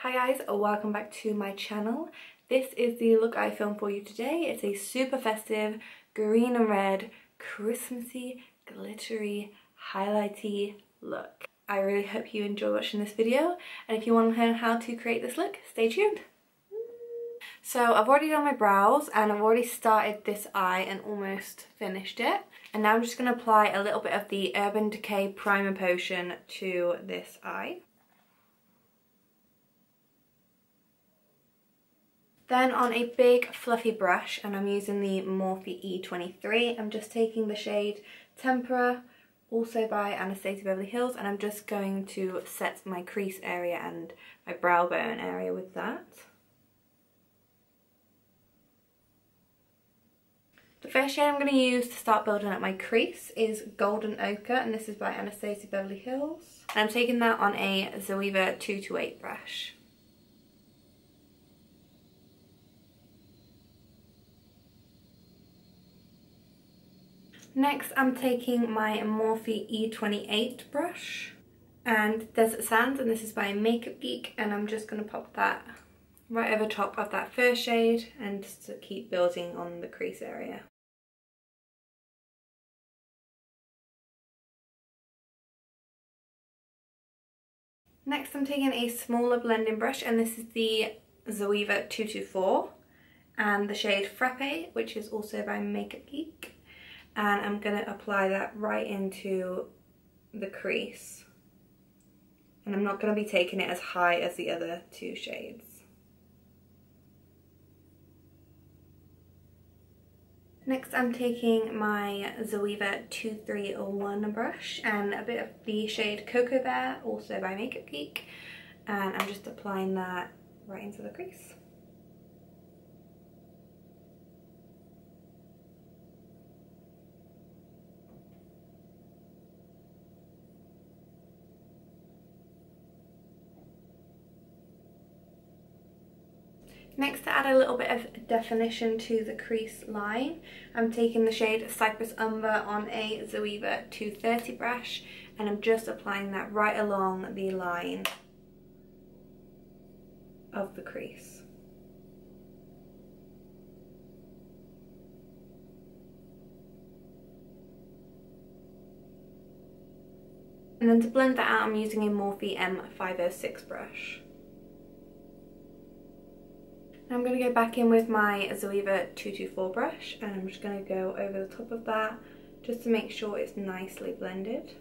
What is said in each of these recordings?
Hi guys, welcome back to my channel. This is the look I filmed for you today. It's a super festive green and red Christmassy glittery highlighty look. I really hope you enjoy watching this video, and if you want to learn how to create this look, stay tuned. So I've already done my brows and I've already started this eye and almost finished it. And now I'm just going to apply a little bit of the Urban Decay Primer Potion to this eye. Then on a big fluffy brush, and I'm using the Morphe E23, I'm just taking the shade Tempera, also by Anastasia Beverly Hills, and I'm just going to set my crease area and my brow bone area with that. The first shade I'm going to use to start building up my crease is Golden Ochre, and this is by Anastasia Beverly Hills. And I'm taking that on a Zoeva 228 brush. Next I'm taking my Morphe E28 brush and Desert Sands, and this is by Makeup Geek, and I'm just going to pop that right over top of that first shade and just to keep building on the crease area. Next I'm taking a smaller blending brush, and this is the Zoeva 224 and the shade Frappe, which is also by Makeup Geek. And I'm going to apply that right into the crease. And I'm not going to be taking it as high as the other two shades. Next I'm taking my Zoeva 231 brush and a bit of the shade Cocoa Bear, also by Makeup Geek. And I'm just applying that right into the crease. Next, to add a little bit of definition to the crease line, I'm taking the shade Cypress Umber on a Zoeva 230 brush, and I'm just applying that right along the line of the crease. And then to blend that out, I'm using a Morphe M506 brush. I'm going to go back in with my Zoeva 224 brush, and I'm just going to go over the top of that just to make sure it's nicely blended.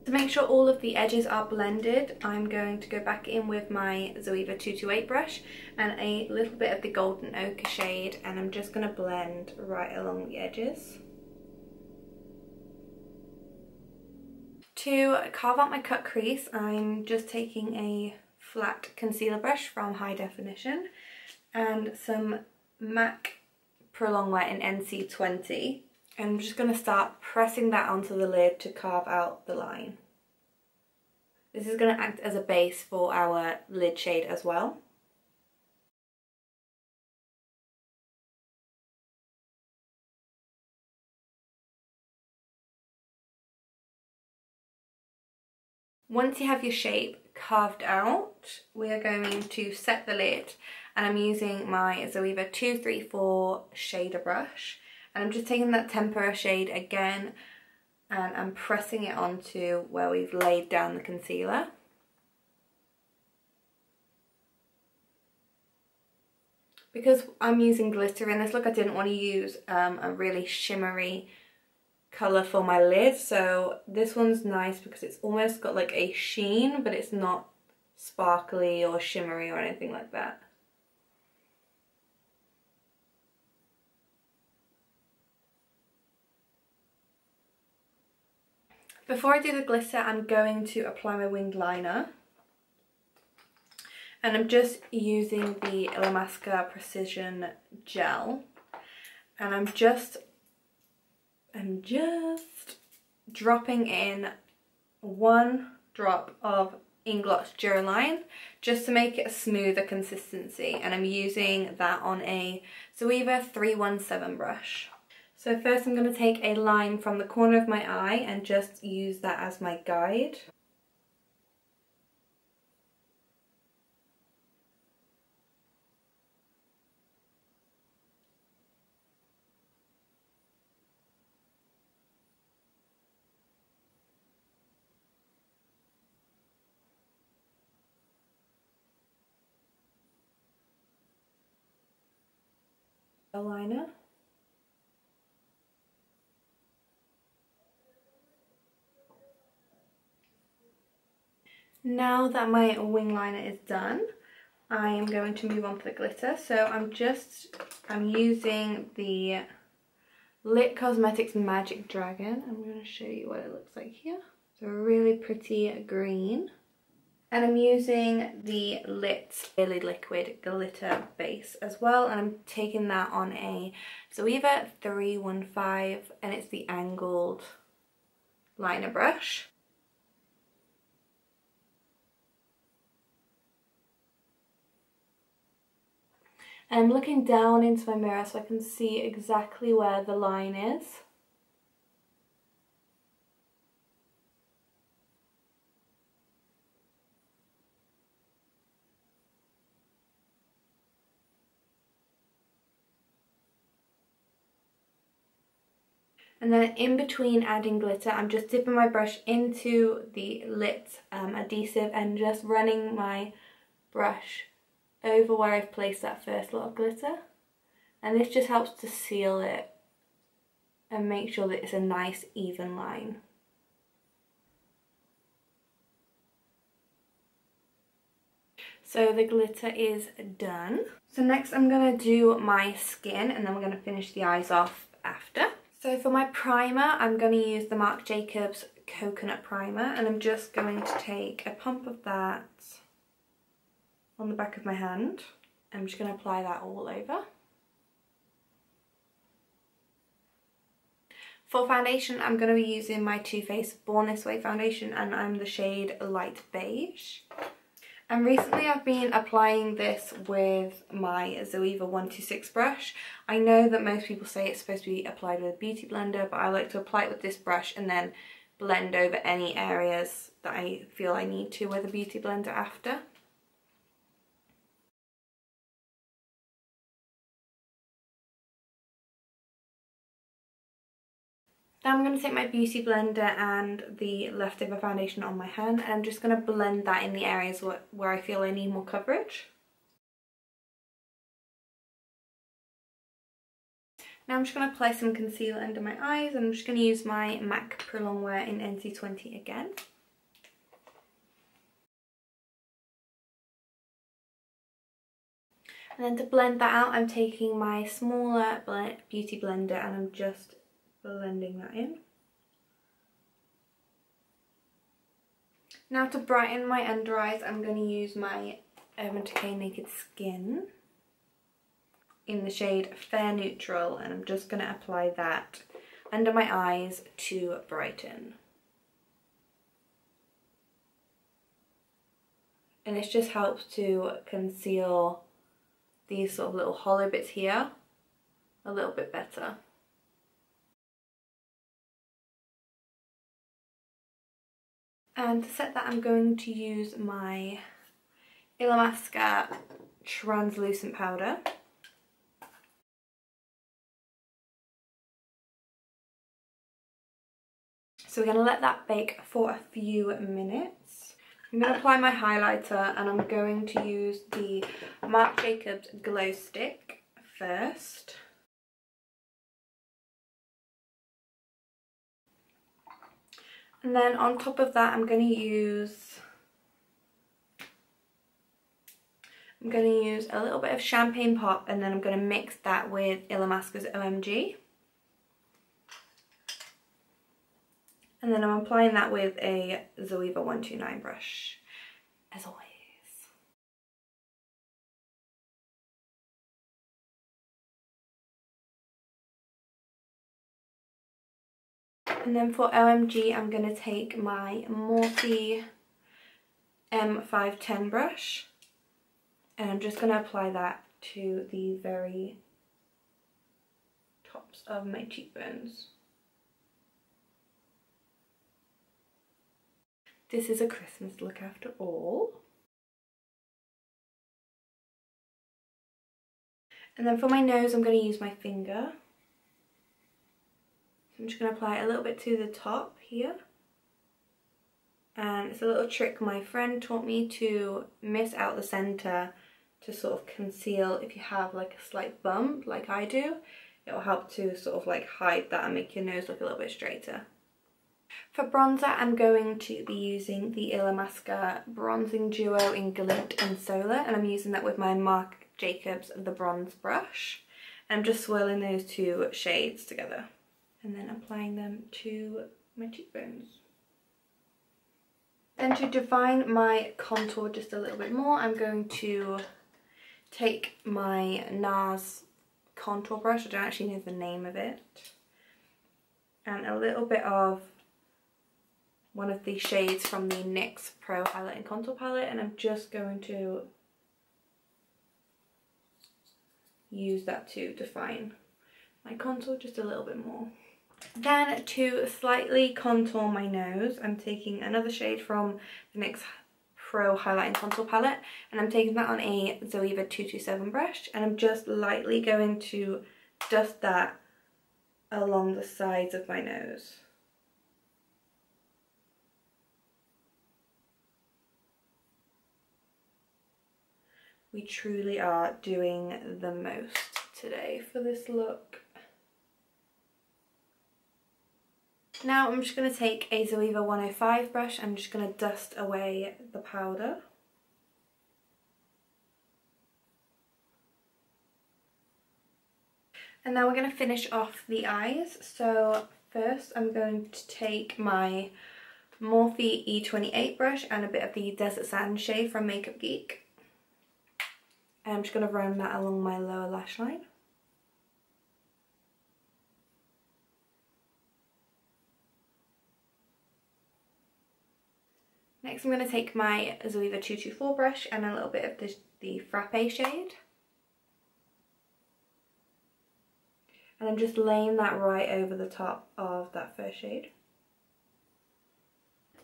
To make sure all of the edges are blended, I'm going to go back in with my Zoeva 228 brush and a little bit of the Golden Ochre shade, and I'm just going to blend right along the edges. To carve out my cut crease, I'm just taking a flat concealer brush from High Definition and some MAC Prolong Wet in NC20, and I'm just going to start pressing that onto the lid to carve out the line. This is going to act as a base for our lid shade as well. Once you have your shape carved out, we are going to set the lid, and I'm using my Zoeva 234 shader brush, and I'm just taking that Tempera shade again and I'm pressing it onto where we've laid down the concealer. Because I'm using glitter in this look, I didn't want to use a really shimmery colour for my lid, so this one's nice because it's almost got like a sheen, but it's not sparkly or shimmery or anything like that. Before I do the glitter, I'm going to apply my winged liner, and I'm just using the Illamsqua Precision Gel, and I'm just dropping in one drop of Inglot Duraline just to make it a smoother consistency, and I'm using that on a Zoeva 317 brush. So first I'm going to take a line from the corner of my eye and just use that as my guide. liner. Now that my wing liner is done, I am going to move on to the glitter. So I'm using the Lit Cosmetics Magic Dragon. I'm going to show you what it looks like here. It's a really pretty green. And I'm using the Lit Really Liquid Glitter Base as well. And I'm taking that on a Zoeva 315, and it's the angled liner brush. And I'm looking down into my mirror so I can see exactly where the line is. And then in between adding glitter, I'm just dipping my brush into the Lit adhesive and just running my brush over where I've placed that first lot of glitter. And this just helps to seal it and make sure that it's a nice even line. So the glitter is done. So next I'm going to do my skin, and then we're going to finish the eyes off after. So for my primer, I'm going to use the Marc Jacobs Coconut Primer, and I'm just going to take a pump of that on the back of my hand. I'm just going to apply that all over. For foundation, I'm going to be using my Too Faced Born This Way foundation, and I'm the shade Light Beige. And recently I've been applying this with my Zoeva 126 brush. I know that most people say it's supposed to be applied with a beauty blender, but I like to apply it with this brush and then blend over any areas that I feel I need to with a beauty blender after. Now I'm going to take my beauty blender and the leftover foundation on my hand, and I'm just going to blend that in the areas where I feel I need more coverage. Now I'm just going to apply some concealer under my eyes, and I'm just going to use my MAC Prolong Wear in NC20 again. And then to blend that out, I'm taking my smaller beauty blender and I'm just blending that in. Now to brighten my under eyes, I'm going to use my Urban Decay Naked Skin in the shade Fair Neutral, and I'm just going to apply that under my eyes to brighten. And this just helps to conceal these sort of little hollow bits here a little bit better. And to set that, I'm going to use my Illamsqua translucent powder. So we're going to let that bake for a few minutes. I'm going to apply my highlighter, and I'm going to use the Marc Jacobs Glow Stick first. And then on top of that, I'm going to use a little bit of Champagne Pop, and then I'm going to mix that with Illamsqua's OMG. And then I'm applying that with a Zoeva 129 brush, as always. And then for OMG, I'm going to take my Morphe M510 brush, and I'm just going to apply that to the very tops of my cheekbones. This is a Christmas look after all. And then for my nose, I'm going to use my finger. I'm just going to apply a little bit to the top here. And it's a little trick my friend taught me to miss out the centre to sort of conceal if you have like a slight bump like I do. It will help to sort of like hide that and make your nose look a little bit straighter. For bronzer, I'm going to be using the Illamsqua Bronzing Duo in Glint and Solar, and I'm using that with my Marc Jacobs The Bronze brush. And I'm just swirling those two shades together and then applying them to my cheekbones. Then to define my contour just a little bit more, I'm going to take my NARS contour brush, I don't actually know the name of it, and a little bit of one of the shades from the NYX Pro Highlight and Contour Palette, and I'm just going to use that to define my contour just a little bit more. Then to slightly contour my nose, I'm taking another shade from the NYX Pro Highlight and Contour Palette, and I'm taking that on a Zoeva 227 brush, and I'm just lightly going to dust that along the sides of my nose. We truly are doing the most today for this look. Now I'm just going to take a Zoeva 105 brush. I'm just going to dust away the powder. And now we're going to finish off the eyes. So first I'm going to take my Morphe E28 brush and a bit of the Desert Sand shade from Makeup Geek. And I'm just going to run that along my lower lash line. Next I'm going to take my Zoeva 224 brush and a little bit of the Frappe shade. And I'm just laying that right over the top of that first shade.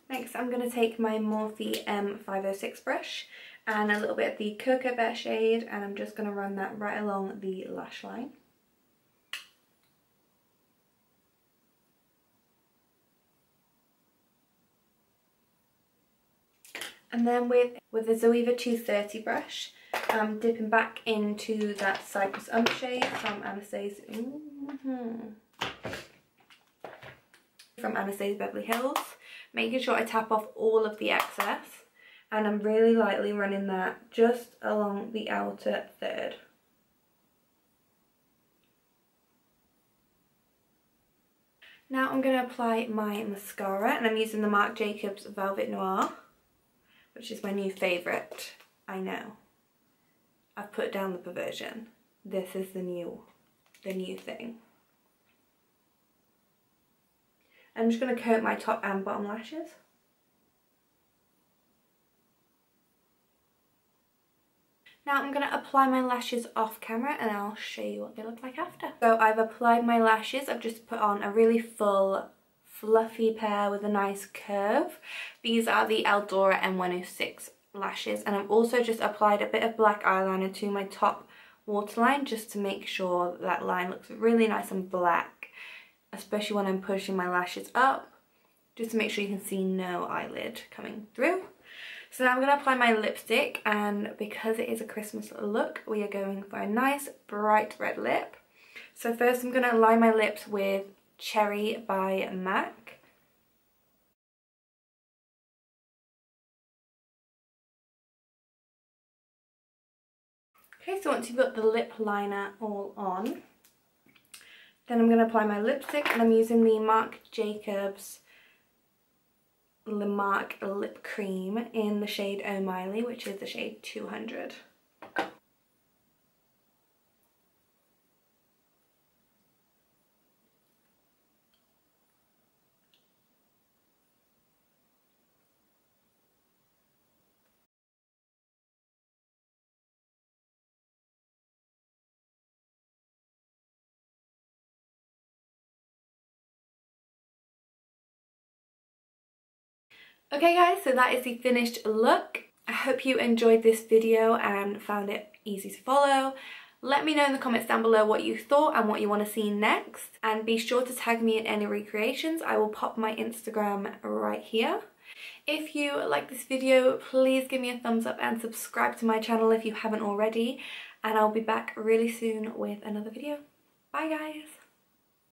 Next I'm going to take my Morphe M506 brush and a little bit of the Cocoa Bear shade, and I'm just going to run that right along the lash line. And then with the Zoeva 230 brush, I'm dipping back into that Cypress shade from Anastasia. From Anastasia Beverly Hills, making sure I tap off all of the excess, and I'm really lightly running that just along the outer third. Now I'm going to apply my mascara, and I'm using the Marc Jacobs Velvet Noir, which is my new favourite. I know. I've put down the perversion. This is the new thing. I'm just going to coat my top and bottom lashes. Now I'm going to apply my lashes off camera and I'll show you what they look like after. So I've applied my lashes. I've just put on a really full, fluffy pair with a nice curve. These are the Eldora M106 lashes, and I've also just applied a bit of black eyeliner to my top waterline just to make sure that line looks really nice and black, especially when I'm pushing my lashes up, just to make sure you can see no eyelid coming through. So now I'm going to apply my lipstick, and because it is a Christmas look, we are going for a nice bright red lip. So first I'm going to line my lips with Cherry by MAC. Okay, so once you've got the lip liner all on, then I'm going to apply my lipstick, and I'm using the Marc Jacobs Le Marc Lip Cream in the shade Oh Miley, which is the shade 200. Okay guys, so that is the finished look. I hope you enjoyed this video and found it easy to follow. Let me know in the comments down below what you thought and what you want to see next. And be sure to tag me in any recreations. I will pop my Instagram right here. If you like this video, please give me a thumbs up and subscribe to my channel if you haven't already. And I'll be back really soon with another video. Bye guys!